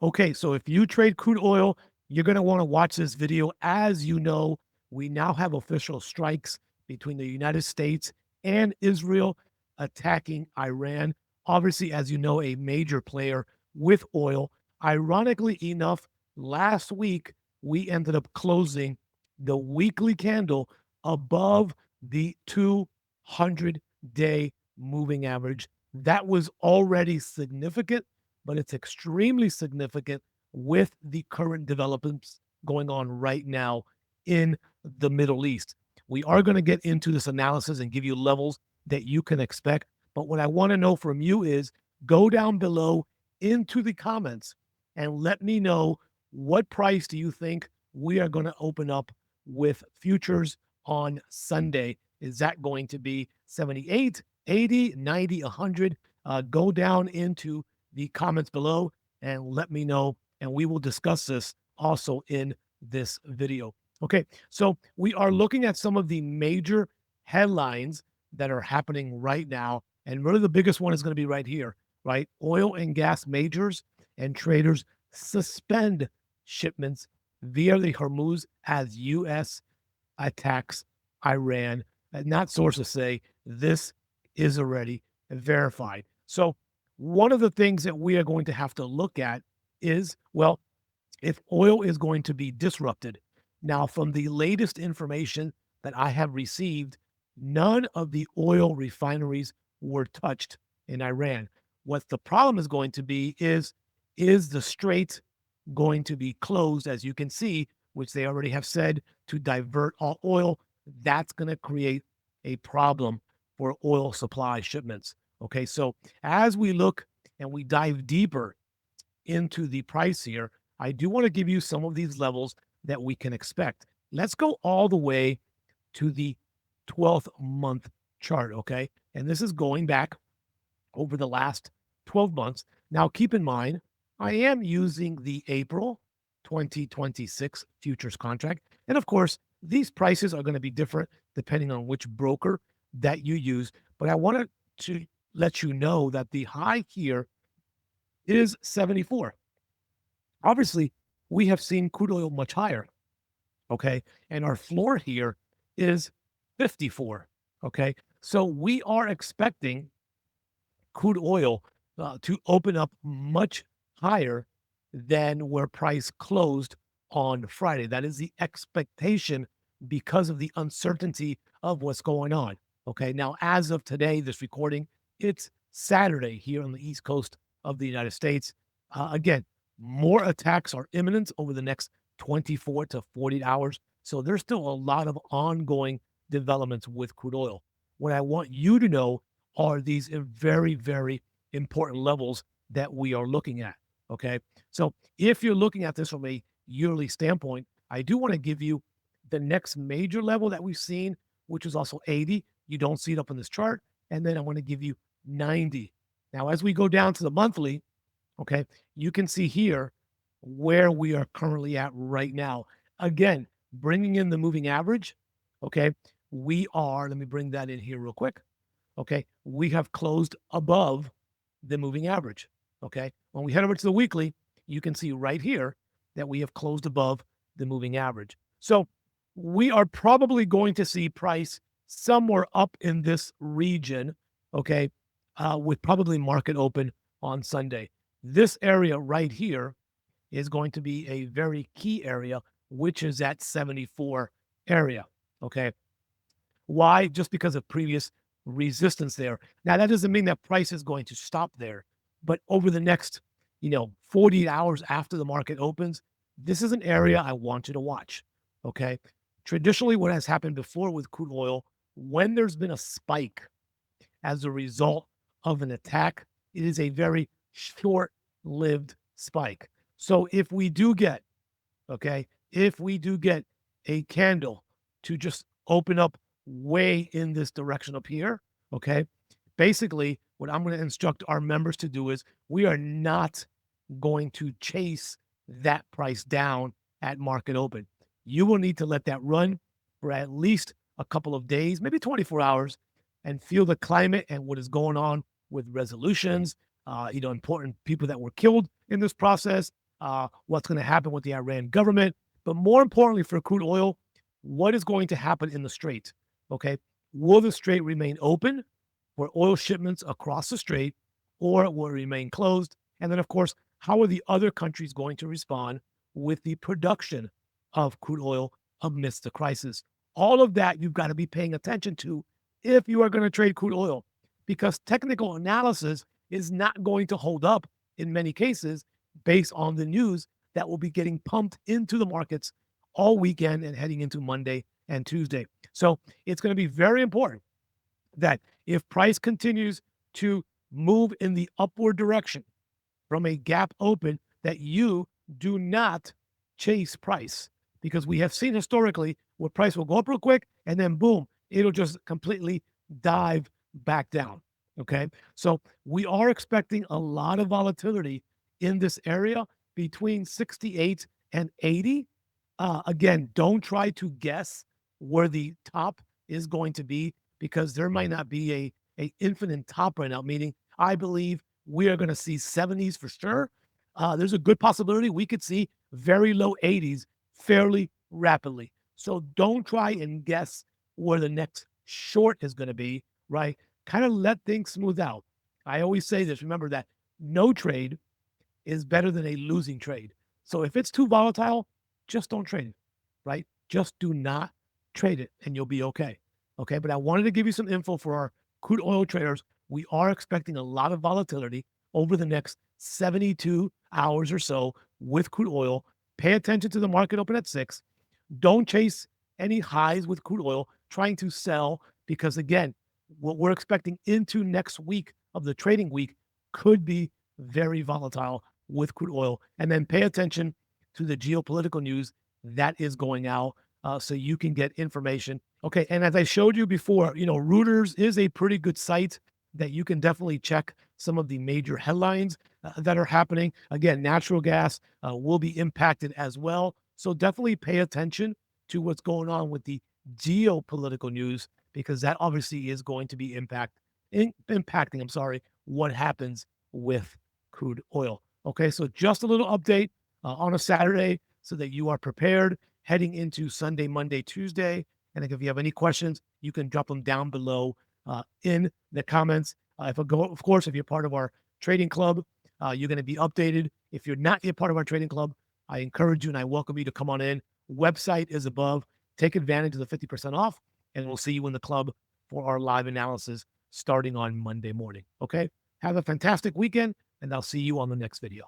Okay, so if you trade crude oil, you're going to want to watch this video. As you know, we now have official strikes between the United States and Israel attacking Iran. Obviously, as you know, a major player with oil. Ironically enough, last week we ended up closing the weekly candle above the 200-day moving average. That was already significant, but it's extremely significant with the current developments going on right now in the Middle East. We are going to get into this analysis and give you levels that you can expect. But what I want to know from you is go down below into the comments and let me know, what price do you think we are going to open up with futures on Sunday? Is that going to be 78, 80, 90, 100? Go down into the comments below and let me know, and we will discuss this also in this video. Okay, so we are looking at some of the major headlines that are happening right now, and really the biggest one is going to be right here, right? Oil and gas majors and traders suspend shipments via the Hormuz as U.S. attacks Iran. And that sources say this is already verified. So one of the things that we are going to have to look at is, well, if oil is going to be disrupted. Now, from the latest information that I have received, none of the oil refineries were touched in Iran. What the problem is going to be is the Strait going to be closed, as you can see, which they already have said, to divert all oil? That's going to create a problem for oil supply shipments. Okay, so as we look and we dive deeper into the price here, I do want to give you some of these levels that we can expect. Let's go all the way to the 12th month chart, okay? And this is going back over the last 12 months. Now, keep in mind, I am using the April 2026 futures contract. And of course, these prices are going to be different depending on which broker that you use. But I wanted to let you know that the high here is 74. Obviously, we have seen crude oil much higher, okay? And our floor here is 54, okay? So we are expecting crude oil to open up much higher than where price closed on Friday. That is the expectation because of the uncertainty of what's going on. Okay. Now, as of today, this recording, it's Saturday here on the East Coast of the United States. Again, more attacks are imminent over the next 24 to 48 hours. So there's still a lot of ongoing developments with crude oil. What I want you to know are these very, very important levels that we are looking at. Okay. So if you're looking at this from a yearly standpoint, I do want to give you the next major level that we've seen, which is also 80. You don't see it up on this chart. And then I want to give you 90. Now, as we go down to the monthly, okay, you can see here where we are currently at right now. Again, bringing in the moving average, okay, we are, let me bring that in here real quick. Okay, we have closed above the moving average. Okay, when we head over to the weekly, you can see right here that we have closed above the moving average. So we are probably going to see price somewhere up in this region, okay, with probably market open on Sunday. This area right here is going to be a very key area, which is that 74 area. Okay. Why? Just because of previous resistance there. Now, that doesn't mean that price is going to stop there, but over the next, 48 hours after the market opens, this is an area I want you to watch. Okay. Traditionally, what has happened before with crude oil, when there's been a spike as a result of an attack, it is a very short lived spike. So if we do get, okay, if we do get a candle to just open up way in this direction up here, okay, basically what I'm going to instruct our members to do is we are not going to chase that price down at market open. You will need to let that run for at least a couple of days, maybe 24 hours, and feel the climate and what is going on with resolutions, important people that were killed in this process, what's going to happen with the Iran government. But more importantly for crude oil, what is going to happen in the Strait? Okay. Will the Strait remain open for oil shipments across the Strait, or will it remain closed? And then, of course, how are the other countries going to respond with the production of crude oil amidst the crisis? All of that you've got to be paying attention to if you are going to trade crude oil, because technical analysis is not going to hold up in many cases based on the news that will be getting pumped into the markets all weekend and heading into Monday and Tuesday. So it's going to be very important that if price continues to move in the upward direction from a gap open, that you do not chase price, because we have seen historically where price will go up real quick and then boom, it'll just completely dive back down. Okay. So we are expecting a lot of volatility in this area between 68 and 80. Again, don't try to guess where the top is going to be, because there might not be a infinite top right now, meaning I believe we are going to see 70s for sure. There's a good possibility we could see very low 80s fairly rapidly. So don't try and guess where the next short is going to be, right? Kind of let things smooth out. I always say this, remember that no trade is better than a losing trade. So if it's too volatile, just don't trade it, right? Just do not trade it and you'll be okay. Okay. But I wanted to give you some info for our crude oil traders. We are expecting a lot of volatility over the next 72 hours or so with crude oil. Pay attention to the market open at 6. Don't chase any highs with crude oil, trying to sell, because again, what we're expecting into next week of the trading week could be very volatile with crude oil. And then pay attention to the geopolitical news that is going out, so you can get information. Okay. And as I showed you before, Reuters is a pretty good site that you can definitely check some of the major headlines that are happening. Again, natural gas will be impacted as well. So definitely pay attention to what's going on with the geopolitical news, because that obviously is going to be impacting, what happens with crude oil. Okay, so just a little update on a Saturday so that you are prepared heading into Sunday, Monday, Tuesday. And if you have any questions, you can drop them down below in the comments. Of course, if you're part of our trading club, you're going to be updated. If you're not yet part of our trading club, I encourage you and I welcome you to come on in. Website is above. Take advantage of the 50% off, and we'll see you in the club for our live analysis starting on Monday morning. Okay? Have a fantastic weekend, and I'll see you on the next video.